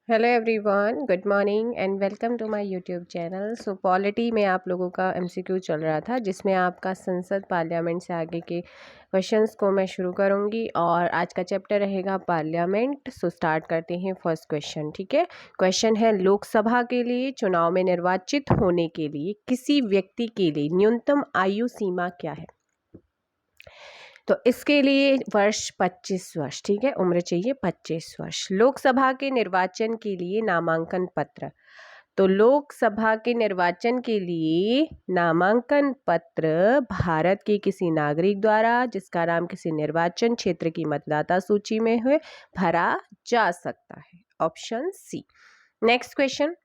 Hello everyone, good morning and welcome to my YouTube channel. Polity में आप लोगों का एमसीक्यू चल रहा था, जिसमें आपका संसद पार्लियामेंट से आगे के क्वेश्चंस को मैं शुरू करूंगी और आज का चैप्टर रहेगा पार्लियामेंट। स्टार्ट करते हैं फर्स्ट क्वेश्चन। ठीक है, क्वेश्चन है लोकसभा के लिए चुनाव में निर्वाचित होने के लिए किसी व्यक्ति के लिए न्यूनतम आयु सीमा क्या है? तो इसके लिए वर्ष 25 वर्ष। ठीक है, उम्र चाहिए 25 वर्ष। लोकसभा के निर्वाचन के लिए नामांकन पत्र, तो लोकसभा के निर्वाचन के लिए नामांकन पत्र भारत के किसी नागरिक द्वारा जिसका नाम किसी निर्वाचन क्षेत्र की मतदाता सूची में है भरा जा सकता है। Option C. Next question,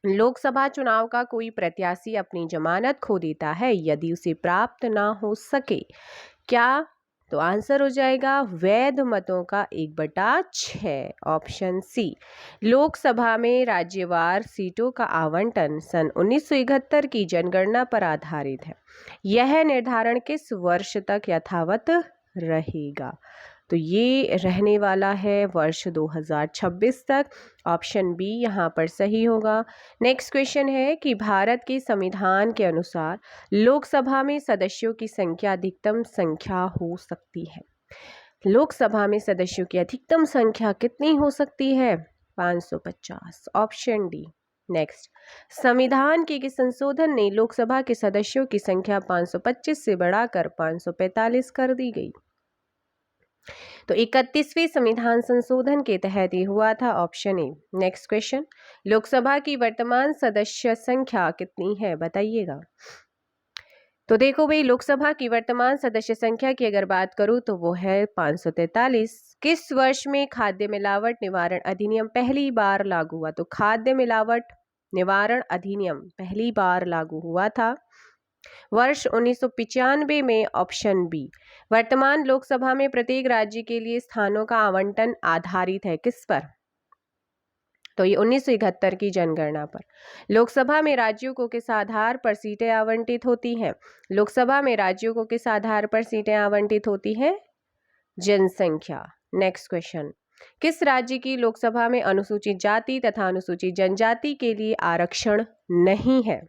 Lok Sabha चुनाव का कोई प्रत्याशी अपनी जमानत खो देता है यदि उसे प्राप्त ना हो सके क्या? तो आंसर हो जाएगा वैध मतों का 1/6। Option C. लोकसभा में राज्यवार सीटों का आवंटन सन 1971 की जनगणना पर आधारित है। यह निर्धारण किस वर्ष तक यथावत रहेगा? तो ये रहने वाला है वर्ष 2026 तक। ऑप्शन बी यहाँ पर सही होगा। नेक्स्ट क्वेश्चन है कि भारत के संविधान के अनुसार लोकसभा में सदस्यों की संख्या अधिकतम संख्या हो सकती है। लोकसभा में सदस्यों की अधिकतम संख्या कितनी हो सकती है? 550। Option D. नेक्स्ट, संविधान के किस संशोधन ने लोकसभा के सदस्यों की संख्या 525 से बढ़ाकर 545 कर दी गई? तो 31वें संविधान संशोधन के तहत ये हुआ था। Option A. Next question, Lok Sabha की वर्तमान सदस्य संख्या कितनी है बताइएगा? तो देखो भाई, लोकसभा की वर्तमान सदस्य संख्या की अगर बात करूं तो वो है 543। किस वर्ष में खाद्य मिलावट निवारण अधिनियम पहली बार लागू हुआ? तो खाद्य मिलावट निवारण अधिनियम पहली बार लागू हुआ था वर्ष 1995 में। Option B. वर्तमान लोकसभा में प्रत्येक राज्य के लिए स्थानों का आवंटन आधारित है किस पर? तो ये 1971 की जनगणना पर। लोकसभा में राज्यों को किस आधार पर सीटें आवंटित होती हैं? लोकसभा में राज्यों को किस आधार पर सीटें आवंटित होती हैं? जनसंख्या। नेक्स्ट क्वेश्चन, किस राज्य की लोकसभा में अनुसूचित जाति तथा अनुसूचित जनजाति के लिए आरक्षण नहीं है?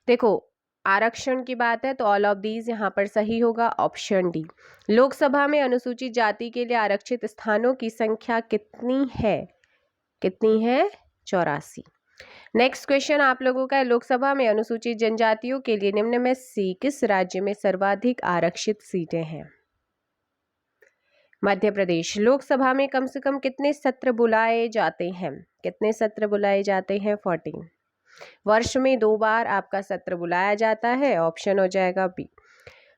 देखो, आरक्षण की बात है तो ऑल ऑफ दीज यहाँ पर सही होगा। Option D. लोकसभा में अनुसूचित जाति के लिए आरक्षित स्थानों की संख्या कितनी है? कितनी है? 84। नेक्स्ट क्वेश्चन आप लोगों का है, लोकसभा में अनुसूचित जनजातियों के लिए निम्न में से किस राज्य में सर्वाधिक आरक्षित सीटें हैं? मध्य प्रदेश। लोकसभा में कम से कम कितने सत्र बुलाए जाते हैं? कितने सत्र बुलाए जाते हैं? 14। वर्ष में 2 बार आपका सत्र बुलाया जाता है। ऑप्शन हो जाएगा बी।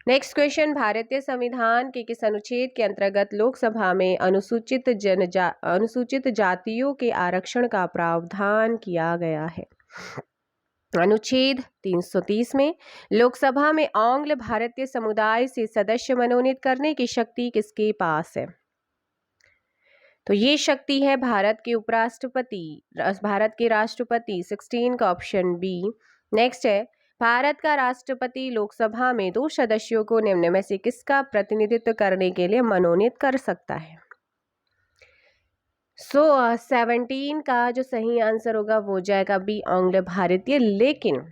नेक्स्ट क्वेश्चन, भारतीय संविधान के किस अनुच्छेद के अंतर्गत लोकसभा में अनुसूचित जातियों के आरक्षण का प्रावधान किया गया है? अनुच्छेद 330 में। लोकसभा में आंग्ल भारतीय समुदाय से सदस्य मनोनीत करने की शक्ति किसके पास है? तो ये शक्ति है भारत के उपराष्ट्रपति, भारत के राष्ट्रपति। 16 का ऑप्शन बी। नेक्स्ट है, भारत का राष्ट्रपति लोकसभा में 2 सदस्यों को निम्न में से किसका प्रतिनिधित्व करने के लिए मनोनीत कर सकता है? 17 का जो सही आंसर होगा वो जाएगा बी, आंग्ल भारतीय। लेकिन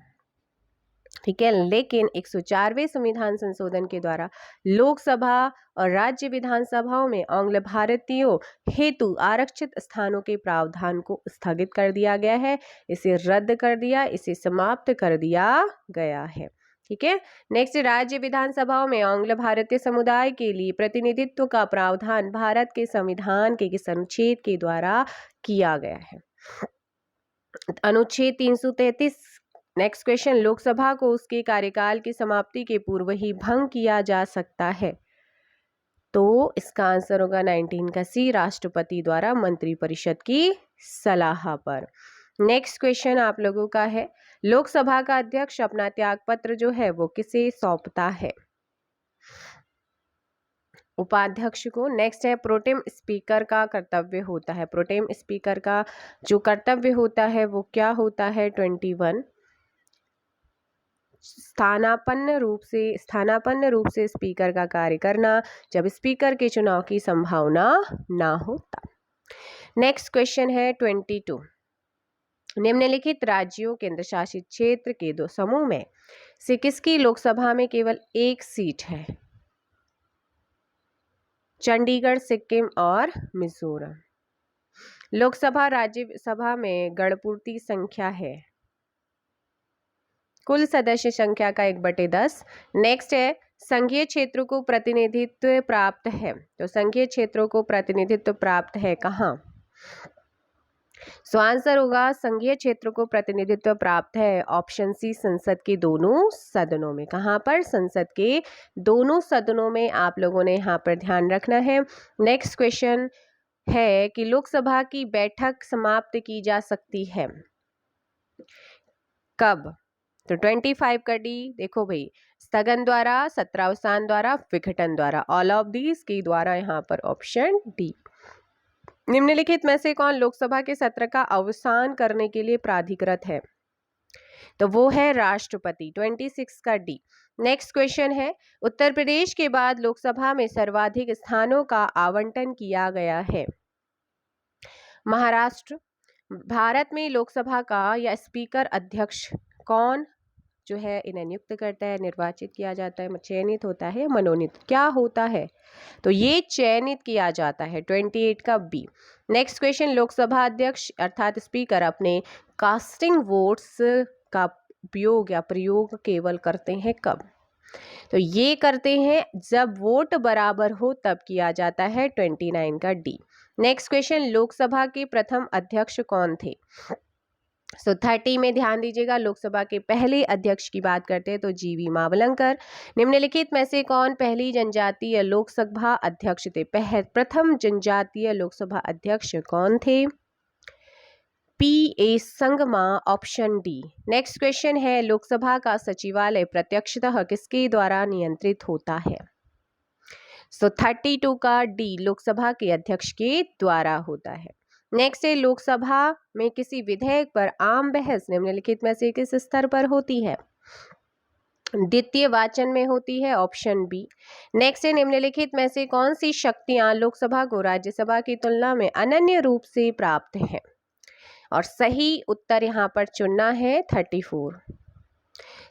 ठीक है, लेकिन 104वें संविधान संशोधन के द्वारा लोकसभा और राज्य विधानसभाओं में आंग्ल भारतीयों हेतु आरक्षित स्थानों के प्रावधान को स्थगित कर दिया गया है। इसे रद्द कर दिया, इसे समाप्त कर दिया गया है। ठीक है, नेक्स्ट, राज्य विधानसभाओं में आंग्ल भारतीय समुदाय के लिए प्रतिनिधित्व का प्रावधान भारत के संविधान के किस अनुच्छेद के द्वारा किया गया है? अनुच्छेद 333। नेक्स्ट क्वेश्चन, लोकसभा को उसके कार्यकाल की समाप्ति के पूर्व ही भंग किया जा सकता है? तो इसका आंसर होगा 19 का सी, राष्ट्रपति द्वारा मंत्रिपरिषद की सलाह पर। नेक्स्ट क्वेश्चन आप लोगों का है, लोकसभा का अध्यक्ष अपना त्यागपत्र जो है वो किसे सौंपता है? उपाध्यक्ष को। नेक्स्ट है, प्रोटेम स्पीकर का कर्तव्य होता है। प्रोटेम स्पीकर का जो कर्तव्य होता है वो क्या होता है? 21। स्थानापन्न रूप से स्पीकर का कार्य करना जब स्पीकर के चुनाव की संभावना ना हो तब। नेक्स्ट क्वेश्चन है 22। निम्नलिखित राज्यों केंद्र शासित क्षेत्र के दो समूह में से किसकी लोकसभा में केवल एक सीट है? चंडीगढ़, सिक्किम और मिजोरम। लोकसभा राज्यसभा में गणपूर्ति संख्या है कुल सदस्य संख्या का 1/10। नेक्स्ट है संघीय क्षेत्रों को प्रतिनिधित्व प्राप्त है, तो संघीय क्षेत्रों को प्रतिनिधित्व प्राप्त है कहाँ? सो आंसर होगा संघीय क्षेत्रों को प्रतिनिधित्व प्राप्त है ऑप्शन सी, संसद के दोनों सदनों में। कहाँ पर? संसद के दोनों सदनों में। आप लोगों ने यहाँ पर ध्यान रखना है। नेक्स्ट क्वेश्चन है कि लोकसभा की बैठक समाप्त की जा सकती है कब? तो 25 का डी। देखो भाई, स्थगन द्वारा, सत्रावसान द्वारा, विघटन द्वारा, ऑल ऑफ दीज के द्वारा, यहाँ पर ऑप्शन डी। निम्नलिखित में से कौन लोकसभा के सत्र का अवसान करने के लिए प्राधिकृत है? तो वो है राष्ट्रपति। 26 का डी। नेक्स्ट क्वेश्चन है उत्तर प्रदेश के बाद लोकसभा में सर्वाधिक स्थानों का आवंटन किया गया है? महाराष्ट्र। भारत में लोकसभा का या स्पीकर अध्यक्ष कौन जो है इन्हें नियुक्त करता है, निर्वाचित किया जाता है, चयनित होता है, मनोनीत क्या होता है? तो ये चयनित किया जाता है। 28 का बी। नेक्स्ट क्वेश्चन लोकसभा अध्यक्ष अर्थात स्पीकर अपने कास्टिंग वोट्स का उपयोग या प्रयोग केवल करते हैं कब? तो ये करते हैं जब वोट बराबर हो तब किया जाता है। 29 का डी। नेक्स्ट क्वेश्चन लोकसभा के प्रथम अध्यक्ष कौन थे? सो 30 में ध्यान दीजिएगा, लोकसभा के पहले अध्यक्ष की बात करते हैं तो जीवी मावलंकर। निम्नलिखित में से कौन पहली जनजातीय लोकसभा अध्यक्ष थे? प्रथम जनजातीय लोकसभा अध्यक्ष कौन थे? P.A. Sangma, option D. Next question है लोकसभा का सचिवालय प्रत्यक्षतः किसके द्वारा नियंत्रित होता है? सो 32 का डी, लोकसभा के अध्यक्ष के द्वारा होता है। नेक्स्ट है लोकसभा में किसी विधेयक पर आम बहस निम्नलिखित में से किस स्तर पर होती है? द्वितीय वाचन में होती है, ऑप्शन बी। नेक्स्ट है निम्नलिखित में से कौन सी शक्तियां लोकसभा को राज्यसभा की तुलना में अनन्य रूप से प्राप्त है? और सही उत्तर यहाँ पर चुनना है 34।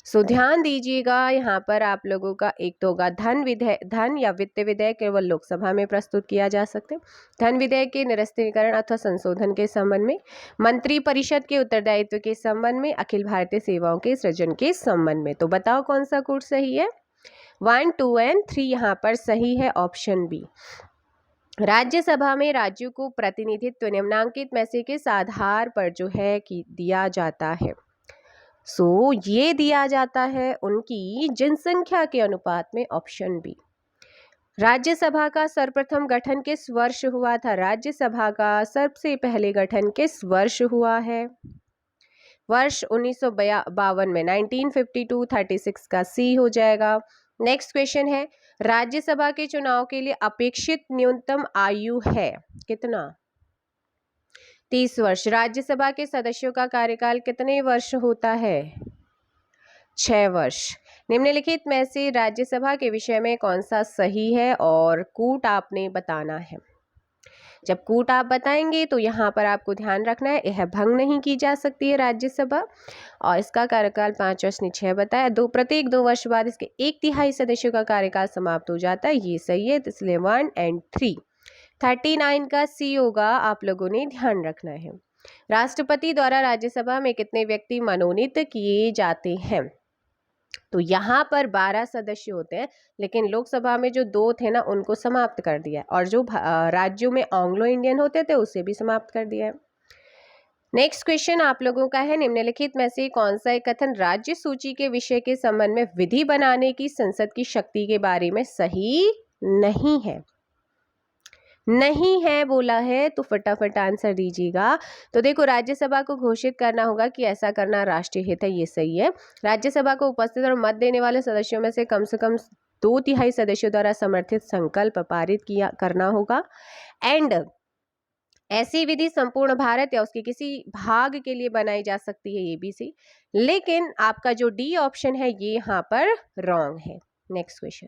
सो ध्यान दीजिएगा, यहाँ पर आप लोगों का एक तो होगा धन या वित्त विधेयक केवल लोकसभा में प्रस्तुत किया जा सकते हैं, धन विधेयक के निरस्तीकरण अथवा संशोधन के संबंध में, मंत्री परिषद के उत्तरदायित्व के संबंध में, अखिल भारतीय सेवाओं के सृजन के संबंध में। तो बताओ कौन सा कोड सही है? 1, 2 एंड 3 यहाँ पर सही है, ऑप्शन बी। राज्यसभा में राज्यों को प्रतिनिधित्व निम्नांकित में से किस आधार पर जो है कि दिया जाता है? सो ये दिया जाता है उनकी जनसंख्या के अनुपात में, ऑप्शन बी। राज्यसभा का सर्वप्रथम गठन किस वर्ष हुआ था? राज्यसभा का सबसे पहले गठन किस वर्ष हुआ है? वर्ष 1952 में, 1952। 36 का सी हो जाएगा। नेक्स्ट क्वेश्चन है राज्यसभा के चुनाव के लिए अपेक्षित न्यूनतम आयु है कितना? 30 वर्ष। राज्यसभा के सदस्यों का कार्यकाल कितने वर्ष होता है? 6 वर्ष। निम्नलिखित में से राज्यसभा के विषय में कौन सा सही है? और कूट आपने बताना है। जब कूट आप बताएंगे तो यहाँ पर आपको ध्यान रखना है यह भंग नहीं की जा सकती है राज्यसभा, और इसका कार्यकाल 5 वर्ष ने 6 बताया, प्रत्येक 2 वर्ष बाद इसके 1/3 सदस्यों का कार्यकाल समाप्त हो जाता है, ये सही है, इसलिए 1 और 3। 39 का सी होगा, आप लोगों ने ध्यान रखना है। राष्ट्रपति द्वारा राज्यसभा में कितने व्यक्ति मनोनीत किए जाते हैं? तो यहाँ पर 12 सदस्य होते हैं, लेकिन लोकसभा में जो 2 थे ना उनको समाप्त कर दिया है, और जो राज्यों में एंग्लो इंडियन होते थे उसे भी समाप्त कर दिया है। नेक्स्ट क्वेश्चन आप लोगों का है निम्नलिखित में से कौन सा एक कथन राज्य सूची के विषय के संबंध में विधि बनाने की संसद की शक्ति के बारे में सही नहीं है? नहीं है बोला है तो फटाफट आंसर दीजिएगा। तो देखो, राज्यसभा को घोषित करना होगा कि ऐसा करना राष्ट्रीय हित है, ये सही है। राज्यसभा को उपस्थित और मत देने वाले सदस्यों में से कम 2/3 सदस्यों द्वारा समर्थित संकल्प पारित करना होगा। एंड ऐसी विधि संपूर्ण भारत या उसके किसी भाग के लिए बनाई जा सकती है, ये भी सी। लेकिन आपका जो डी ऑप्शन है ये यहाँ पर रॉन्ग है। नेक्स्ट क्वेश्चन,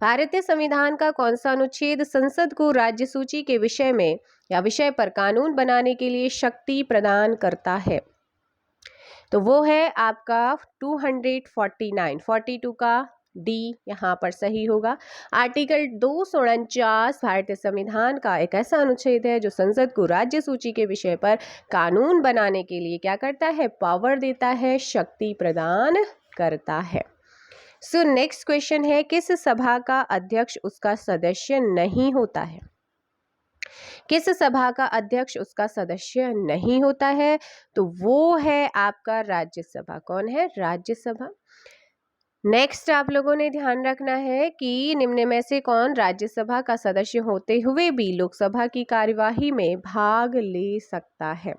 भारतीय संविधान का कौन सा अनुच्छेद संसद को राज्य सूची के विषय में या विषय पर कानून बनाने के लिए शक्ति प्रदान करता है? तो वो है आपका 249, 42 का डी यहाँ पर सही होगा। आर्टिकल 249 भारतीय संविधान का एक ऐसा अनुच्छेद है जो संसद को राज्य सूची के विषय पर कानून बनाने के लिए क्या करता है? पावर देता है, शक्ति प्रदान करता है। सो नेक्स्ट क्वेश्चन है, किस सभा का अध्यक्ष उसका सदस्य नहीं होता है? किस सभा का अध्यक्ष उसका सदस्य नहीं होता है? तो वो है आपका राज्यसभा। कौन है? राज्यसभा। नेक्स्ट आप लोगों ने ध्यान रखना है कि निम्न में से कौन राज्यसभा का सदस्य होते हुए भी लोकसभा की कार्यवाही में भाग ले सकता है?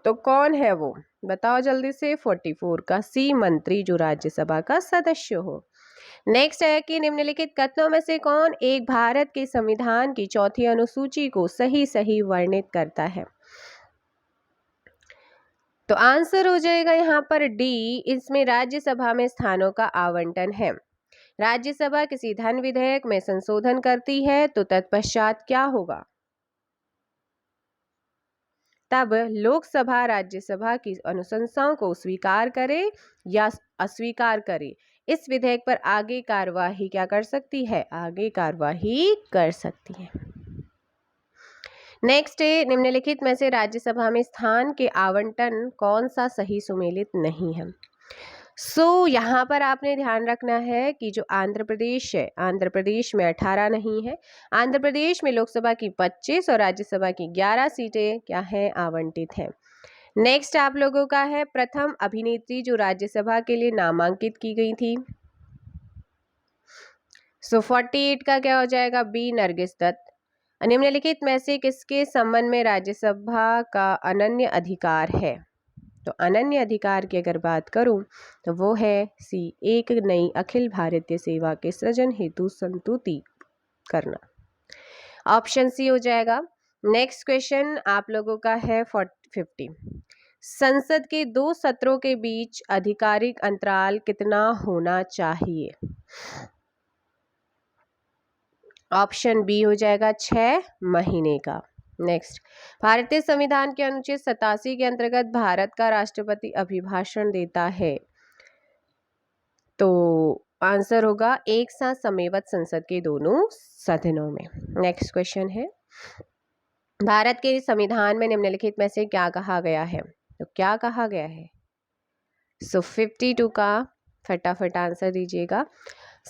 तो कौन है वो? बताओ जल्दी से। 44 का सी, मंत्री जो राज्यसभा का सदस्य हो। नेक्स्ट है कि निम्नलिखित कथनों में से कौन एक भारत के संविधान की चौथी अनुसूची को सही सही वर्णित करता है? तो आंसर हो जाएगा यहाँ पर डी, इसमें राज्यसभा में स्थानों का आवंटन है। राज्यसभा किसी धन विधेयक में संशोधन करती है तो तत्पश्चात क्या होगा? तब लोकसभा राज्यसभा की अनुशंसाओं को स्वीकार करे या अस्वीकार करे, इस विधेयक पर आगे कार्यवाही क्या कर सकती है? आगे कार्यवाही कर सकती है। नेक्स्ट है, निम्नलिखित में से राज्यसभा में स्थान के आवंटन कौन सा सही सुमेलित नहीं है? यहाँ पर आपने ध्यान रखना है कि जो आंध्र प्रदेश है, आंध्र प्रदेश में 18 नहीं है। आंध्र प्रदेश में लोकसभा की 25 और राज्यसभा की 11 सीटें क्या है? आवंटित हैं। नेक्स्ट आप लोगों का है, प्रथम अभिनेत्री जो राज्यसभा के लिए नामांकित की गई थी। 48 का क्या हो जाएगा? बी, नरगिस दत्त। निम्नलिखित में से किसके संबंध में राज्यसभा का अनन्य अधिकार है? तो अनन्य अधिकार की अगर बात करूं तो वो है सी, एक नई अखिल भारतीय सेवा के सृजन हेतु संस्तुति करना। ऑप्शन सी हो जाएगा। नेक्स्ट क्वेश्चन आप लोगों का है 50, संसद के 2 सत्रों के बीच आधिकारिक अंतराल कितना होना चाहिए? ऑप्शन बी हो जाएगा 6 महीने का। नेक्स्ट, भारतीय संविधान के अनुच्छेद 87 के अंतर्गत भारत का राष्ट्रपति अभिभाषण देता है। तो आंसर होगा एक साथ समयवत संसद के दोनों सदनों में। नेक्स्ट क्वेश्चन है, भारत के संविधान में निम्नलिखित में से क्या कहा गया है? तो क्या कहा गया है? 52 का फटाफट आंसर दीजिएगा।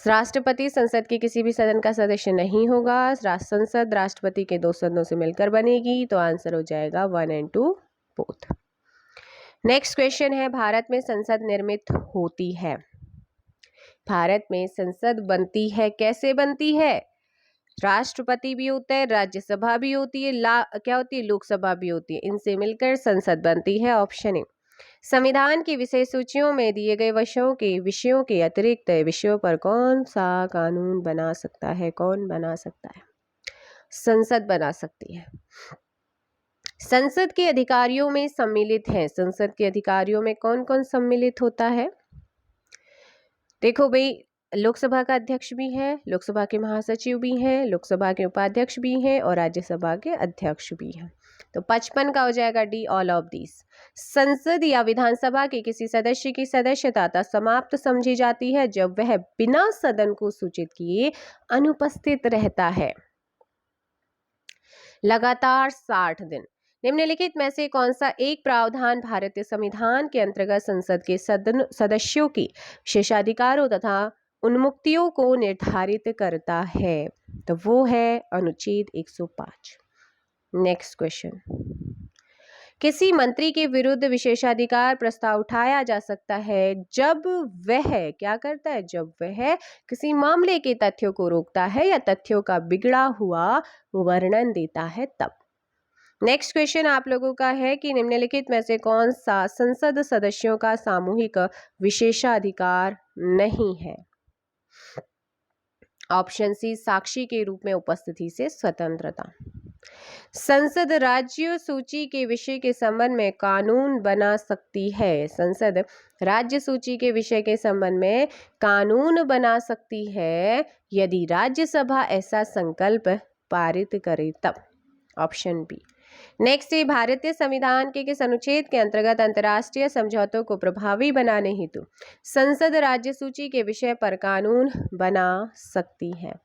राष्ट्रपति संसद के किसी भी सदन का सदस्य नहीं होगा। संसद राष्ट्रपति के 2 सदनों से मिलकर बनेगी। तो आंसर हो जाएगा 1 और 2 बोथ। नेक्स्ट क्वेश्चन है, भारत में संसद निर्मित होती है। भारत में संसद बनती है, कैसे बनती है? राष्ट्रपति भी होता है, राज्यसभा भी होती है, क्या होती है? लोकसभा भी होती है। इनसे मिलकर संसद बनती है। Option A. संविधान की विषय सूचियों में दिए गए विषयों के अतिरिक्त विषयों पर कौन सा कानून बना सकता है? कौन बना सकता है? संसद बना सकती है। संसद के अधिकारियों में सम्मिलित है। संसद के अधिकारियों में कौन कौन सम्मिलित होता है? देखो भाई, लोकसभा का अध्यक्ष भी है, लोकसभा के महासचिव भी हैं, लोकसभा के उपाध्यक्ष भी हैं और राज्यसभा के अध्यक्ष भी हैं। तो 55 का हो जाएगा डी, ऑल ऑफ दीज। संसद या विधानसभा के किसी सदस्य की सदस्यता समाप्त समझी जाती है जब वह बिना सदन को सूचित किए अनुपस्थित रहता है लगातार 60 दिन। निम्नलिखित में से कौन सा एक प्रावधान भारतीय संविधान के अंतर्गत संसद के सदस्यों की विशेषाधिकारों तथा उन्मुक्तियों को निर्धारित करता है? तो वो है अनुच्छेद 105। नेक्स्ट क्वेश्चन, किसी मंत्री के विरुद्ध विशेषाधिकार प्रस्ताव उठाया जा सकता है जब वह क्या करता है? जब वह किसी मामले के तथ्यों को रोकता है या तथ्यों का बिगड़ा हुआ वर्णन देता है तब। नेक्स्ट क्वेश्चन आप लोगों का है कि निम्नलिखित में से कौन सा संसद सदस्यों का सामूहिक विशेषाधिकार नहीं है? ऑप्शन सी, साक्षी के रूप में उपस्थिति से स्वतंत्रता। संसद राज्य सूची के विषय के संबंध में कानून बना सकती है। संसद राज्य सूची के विषय के संबंध में कानून बना सकती है यदि राज्यसभा ऐसा संकल्प पारित करे तब। Option B. नेक्स्ट है, भारतीय संविधान के किस अनुच्छेद के अंतर्गत अंतर्राष्ट्रीय समझौतों को प्रभावी बनाने हेतु संसद राज्य सूची के विषय पर कानून बना सकती है?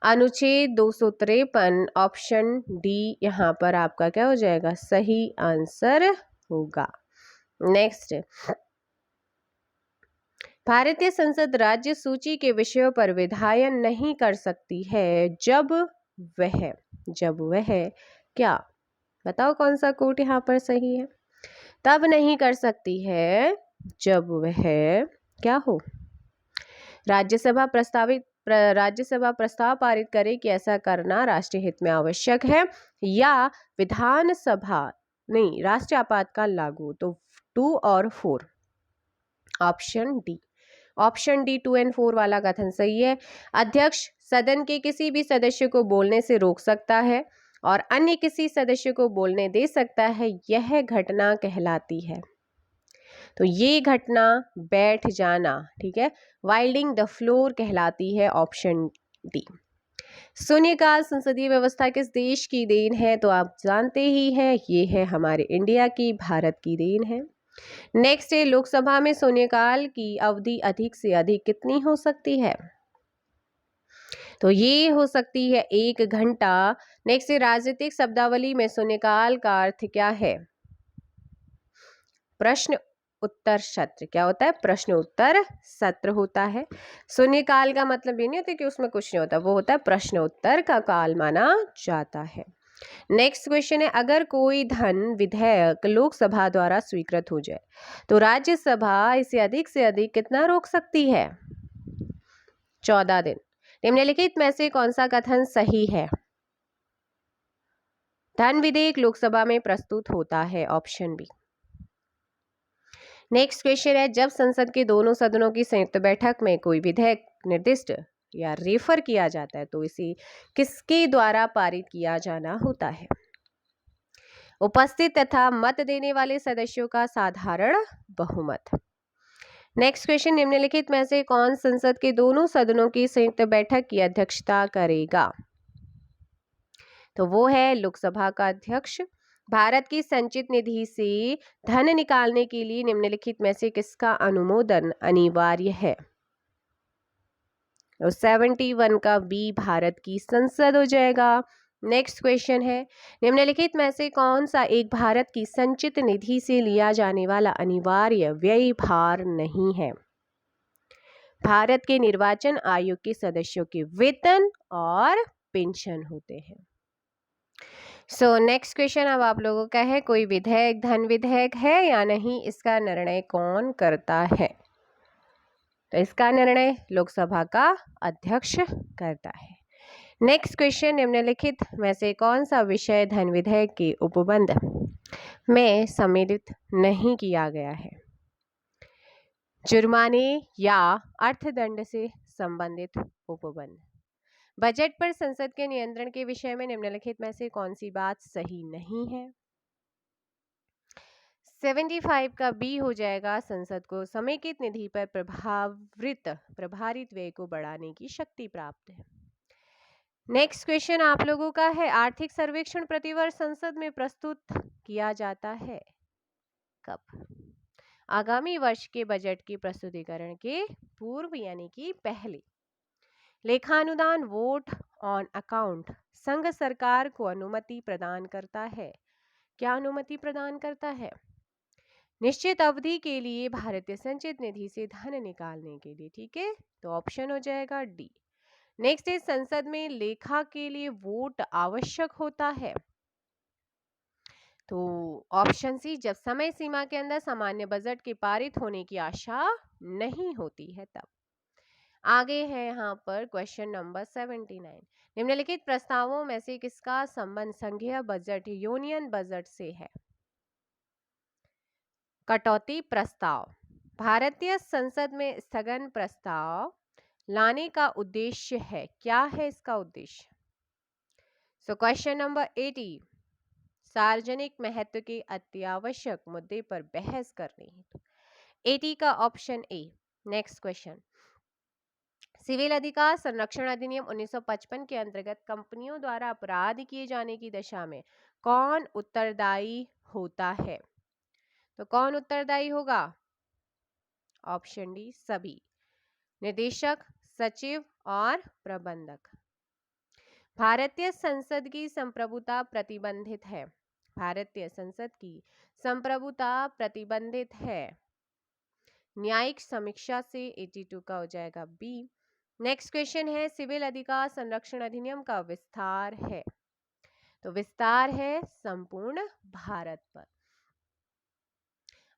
अनुच्छेद 253। ऑप्शन डी यहाँ पर आपका क्या हो जाएगा, सही आंसर होगा। नेक्स्ट, भारतीय संसद राज्य सूची के विषयों पर विधायन नहीं कर सकती है जब वह क्या, बताओ कौन सा कोट यहाँ पर सही है? तब नहीं कर सकती है जब वह क्या हो, राज्यसभा प्रस्ताव पारित करे कि ऐसा करना राष्ट्रीय हित में आवश्यक है, या विधानसभा नहीं राष्ट्रीय आपातकाल लागू। तो 2 और 4, ऑप्शन डी। ऑप्शन डी 2 और 4 वाला कथन सही है। अध्यक्ष सदन के किसी भी सदस्य को बोलने से रोक सकता है और अन्य किसी सदस्य को बोलने दे सकता है, यह घटना कहलाती है। तो ये घटना बैठ जाना, ठीक है, वाइल्डिंग द फ्लोर कहलाती है। Option D. शून्यकाल संसदीय व्यवस्था किस देश की देन है? तो आप जानते ही हैं, ये है हमारे इंडिया की, भारत की देन है। नेक्स्ट है, लोकसभा में शून्यकाल की अवधि अधिक से अधिक कितनी हो सकती है? तो ये हो सकती है 1 घंटा। नेक्स्ट है, राजनीतिक शब्दावली में शून्यकाल का अर्थ क्या है? प्रश्न उत्तर सत्र। क्या होता है? प्रश्न उत्तर सत्र होता है। शून्यकाल का मतलब ये नहीं होता कि उसमें कुछ नहीं होता, वो होता है प्रश्न उत्तर का काल माना जाता है। नेक्स्ट क्वेश्चन है, अगर कोई धन विधेयक लोकसभा द्वारा स्वीकृत हो जाए तो राज्यसभा इसे अधिक से अधिक कितना रोक सकती है? 14 दिन। निम्नलिखित में से कौन सा कथन सही है? धन विधेयक लोकसभा में प्रस्तुत होता है। Option B. नेक्स्ट क्वेश्चन है, जब संसद के दोनों सदनों की संयुक्त बैठक में कोई विधेयक निर्दिष्ट या रेफर किया जाता है तो इसे किसके द्वारा पारित किया जाना होता है? उपस्थित तथा मत देने वाले सदस्यों का साधारण बहुमत। नेक्स्ट क्वेश्चन, निम्नलिखित में से कौन संसद के दोनों सदनों की संयुक्त बैठक की अध्यक्षता करेगा? तो वो है लोकसभा का अध्यक्ष। भारत की संचित निधि से धन निकालने के लिए निम्नलिखित में से किसका अनुमोदन अनिवार्य है? तो 71 का बी भारत की संसद हो जाएगा। नेक्स्ट क्वेश्चन है, निम्नलिखित में से कौन सा एक भारत की संचित निधि से लिया जाने वाला अनिवार्य व्यय भार नहीं है? भारत के निर्वाचन आयोग के सदस्यों के वेतन और पेंशन होते हैं। सो नेक्स्ट क्वेश्चन अब आप लोगों का है, कोई विधेयक धन विधेयक है या नहीं, इसका निर्णय कौन करता है? तो इसका निर्णय लोकसभा का अध्यक्ष करता है। नेक्स्ट क्वेश्चन, निम्नलिखित में से कौन सा विषय धन विधेयक के उपबंध में सम्मिलित नहीं किया गया है? जुर्माने या अर्थदंड से संबंधित उपबंध। बजट पर संसद के नियंत्रण के विषय में निम्नलिखित में से कौन सी बात सही नहीं है? 75 का बी हो जाएगा, संसद को समेकित निधि पर प्रभारित व्यय को बढ़ाने की शक्ति प्राप्त है। नेक्स्ट क्वेश्चन आप लोगों का है, आर्थिक सर्वेक्षण प्रतिवर्ष संसद में प्रस्तुत किया जाता है कब? आगामी वर्ष के बजट के प्रस्तुतिकरण के पूर्व यानी कि पहले। लेखानुदान वोट ऑन अकाउंट संघ सरकार को अनुमति प्रदान करता है। क्या अनुमति प्रदान करता है? निश्चित अवधि के लिए भारतीय संचित निधि से धन निकालने के लिए, ठीक है, तो ऑप्शन हो जाएगा डी। नेक्स्ट है, संसद में लेखा के लिए वोट आवश्यक होता है। तो ऑप्शन सी, जब समय सीमा के अंदर सामान्य बजट के पारित होने की आशा नहीं होती है तब। आगे है यहाँ पर क्वेश्चन नंबर 79, निम्नलिखित प्रस्तावों में से किसका संबंध संघीय बजट यूनियन बजट से है? कटौती प्रस्ताव। भारतीय संसद में स्थगन प्रस्ताव लाने का उद्देश्य है, क्या है इसका उद्देश्य? सो क्वेश्चन नंबर 80, सार्वजनिक महत्व के अत्यावश्यक मुद्दे पर बहस करने हेतु 80 का option A. Next question, civil अधिकार संरक्षण अधिनियम 1955 के अंतर्गत कंपनियों द्वारा अपराध किए जाने की दशा में कौन उत्तरदायी होता है? तो कौन उत्तरदायी होगा? ऑप्शन डी सभी, निदेशक, सचिव और प्रबंधक। भारतीय संसद की संप्रभुता प्रतिबंधित है। भारतीय संसद की संप्रभुता प्रतिबंधित है। न्यायिक समीक्षा से 82 का हो जाएगा बी। नेक्स्ट क्वेश्चन है, सिविल अधिकार संरक्षण अधिनियम का विस्तार है। तो विस्तार है संपूर्ण भारत पर।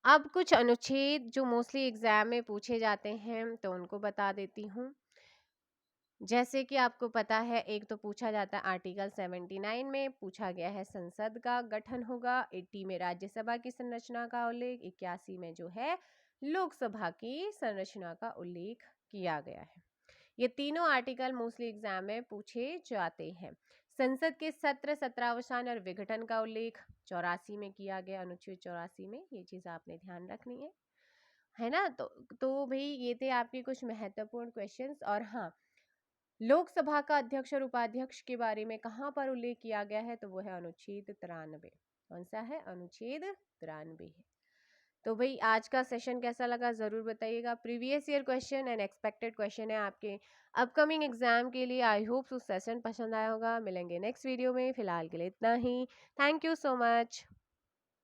अब कुछ अनुच्छेद जो मोस्टली एग्जाम में पूछे जाते हैं तो उनको बता देती हूँ। जैसे कि आपको पता है, एक तो पूछा जाता है आर्टिकल 79 में पूछा गया है संसद का गठन होगा, 80 में राज्यसभा की संरचना का उल्लेख, 81 में जो है लोकसभा की संरचना का उल्लेख किया गया है। ये तीनों आर्टिकल मोस्टली एग्जाम में पूछे जाते हैं। संसद के सत्र, सत्रावसान और विघटन का उल्लेख 84 में किया गया, अनुच्छेद 84 में। ये चीज आपने ध्यान रखनी है ना। तो भाई ये थे आपके कुछ महत्वपूर्ण क्वेश्चंस। और हाँ, लोकसभा का अध्यक्ष और उपाध्यक्ष के बारे में कहाँ पर उल्लेख किया गया है? तो वो है अनुच्छेद 93। कौन सा है? अनुच्छेद 93 है। तो भाई आज का सेशन कैसा लगा जरूर बताइएगा। Previous year question and expected question है आपके अपकमिंग एग्जाम के लिए। आई होप उस सेशन पसंद आया होगा। मिलेंगे नेक्स्ट वीडियो में, फिलहाल के लिए इतना ही। Thank you so much.